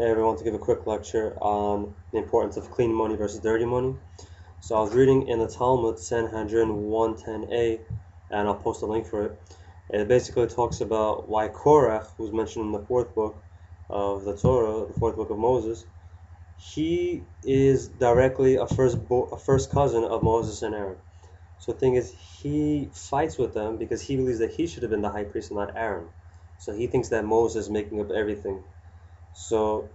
Hey everyone, to give a quick lecture on the importance of clean money versus dirty money. So I was reading in the Talmud, Sanhedrin 110a, and I'll post a link for it. It basically talks about why Korach, who's mentioned in the fourth book of the Torah, the fourth book of Moses, he is directly a first cousin of Moses and Aaron. So the thing is, he fights with them because he believes that he should have been the high priest and not Aaron. So he thinks that Moses is making up everything. So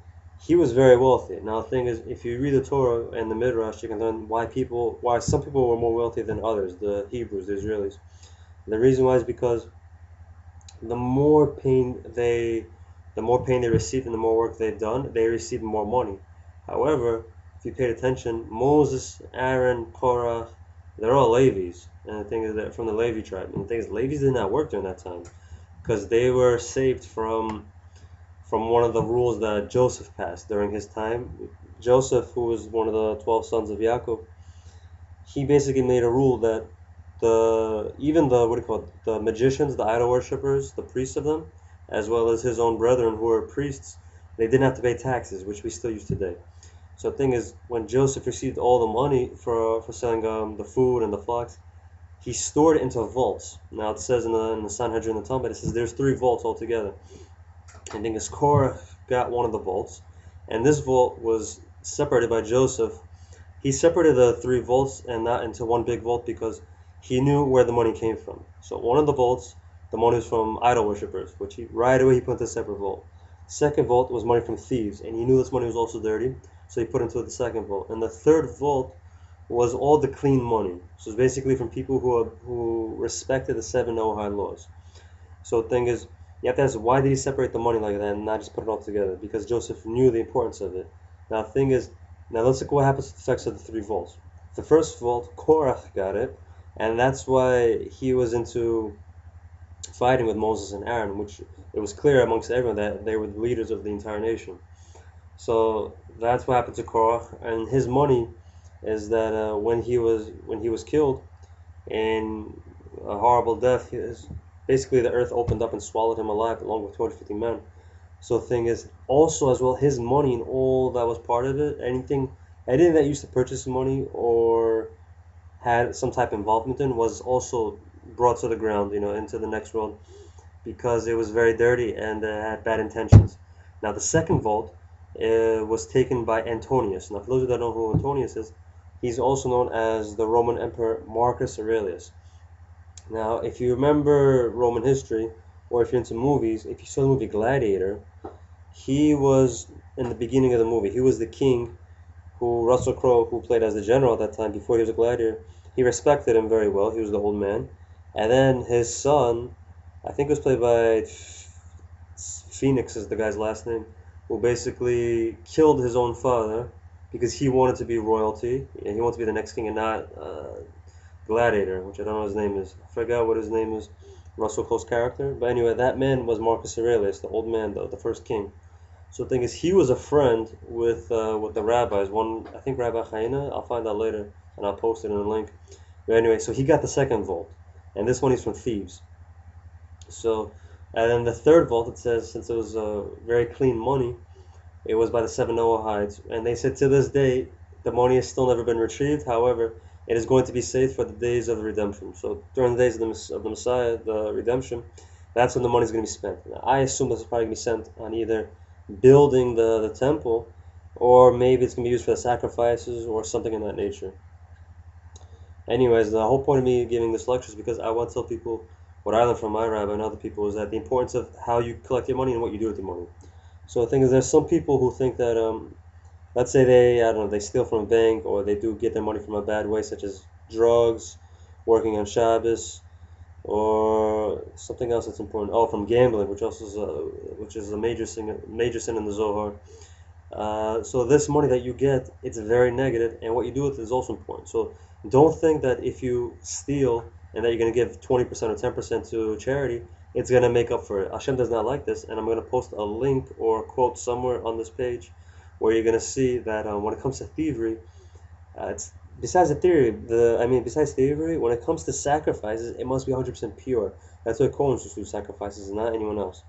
he was very wealthy. Now the thing is, if you read the Torah and the Midrash, you can learn why some people were more wealthy than others, the Hebrews, the Israelis. The reason why is because the more pain they, the more pain they received and the more work they've done, they received more money. However, if you paid attention, Moses, Aaron, Korah, they're all Levites, and the thing is that from the Levi tribe. And the thing is, Levites did not work during that time because they were saved from one of the rules that Joseph passed during his time. Joseph, who was one of the 12 sons of Yaakov, he basically made a rule that even the what do you call it, the magicians, the idol worshippers, the priests of them, as well as his own brethren who were priests, they didn't have to pay taxes, which we still use today. So the thing is, when Joseph received all the money for selling the food and the flocks, he stored it into vaults. Now it says in the Sanhedrin, in the Talmud, it says there's 3 vaults altogether. I think his Korach got one of the vaults, and this vault was separated by Joseph. He separated the 3 vaults and not into one big vault because he knew where the money came from. So one of the vaults, the money was from idol worshippers, which right away he put into a separate vault. Second vault was money from thieves, and he knew this money was also dirty, so he put into the second vault. And the third vault was all the clean money. So it's basically from people who respected the 7 Noahide laws. So the thing is, you have to ask, why did he separate the money like that and not just put it all together? Because Joseph knew the importance of it. Now the thing is, now let's look at what happens to the effects of the 3 vaults. The first vault, Korach got it, and that's why he was into fighting with Moses and Aaron, which it was clear amongst everyone that they were the leaders of the entire nation. So that's what happened to Korach, and his money is that when he was killed in a horrible death, basically the earth opened up and swallowed him alive along with 250 men. So the thing is, also as well, his money and all that was part of it, anything that used to purchase money or had some type of involvement in, was also brought to the ground, into the next world, because it was very dirty and had bad intentions. Now the second vault was taken by Antoninus. Now for those of you that don't know who Antoninus is, he's also known as the Roman Emperor Marcus Aurelius. Now, if you remember Roman history, or if you're into movies, if you saw the movie Gladiator, he was, in the beginning of the movie, he was the king who Russell Crowe, who played as the general at that time, before he was a gladiator, he respected him very well. He was the old man. And then his son, I think it was played by Phoenix is the guy's last name, who basically killed his own father because he wanted to be royalty, and he wanted to be the next king and not Gladiator, which I don't know what his name is. I forgot what his name is, Russell Crowe's character. But anyway, that man was Marcus Aurelius, the old man, the first king. So the thing is, he was a friend with the rabbis. One, I think Rabbi Chaina. I'll find out later, and I'll post it in a link. But anyway, so he got the second vault, and this one is from thieves. So, and then the third vault, it says, since it was very clean money, it was by the 7 Noahides, and they said to this day the money has still never been retrieved. However, it is going to be saved for the days of the redemption. So during the days of the Messiah, the redemption, that's when the money is going to be spent. Now, I assume this is probably going to be spent on either building the temple, or maybe it's going to be used for the sacrifices or something in that nature. Anyways, the whole point of me giving this lecture is because I want to tell people what I learned from my rabbi and other people, is that the importance of how you collect your money and what you do with your money. So the thing is, there's some people who think that let's say they steal from a bank, or they do get their money from a bad way, such as drugs, working on Shabbos, or something else that's important. Oh, from gambling, which is a major sin in the Zohar. So this money that you get, it's very negative, and what you do with it is also important. So don't think that if you steal and that you're going to give 20% or 10% to charity, it's going to make up for it. Hashem does not like this, and I'm going to post a link or a quote somewhere on this page where you're going to see that when it comes to thievery, it's besides thievery, when it comes to sacrifices, it must be 100% pure. That's why Kohen should do sacrifices and not anyone else.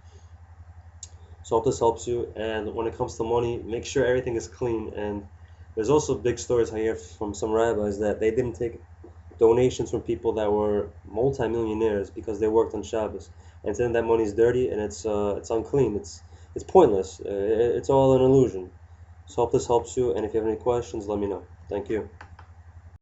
So I hope this helps you. And when it comes to money, make sure everything is clean. And there's also big stories I hear from some rabbis that they didn't take donations from people that were multimillionaires because they worked on Shabbos, and then that money is dirty and it's unclean. It's pointless. It's all an illusion. So I hope this helps you. And if you have any questions, let me know. Thank you.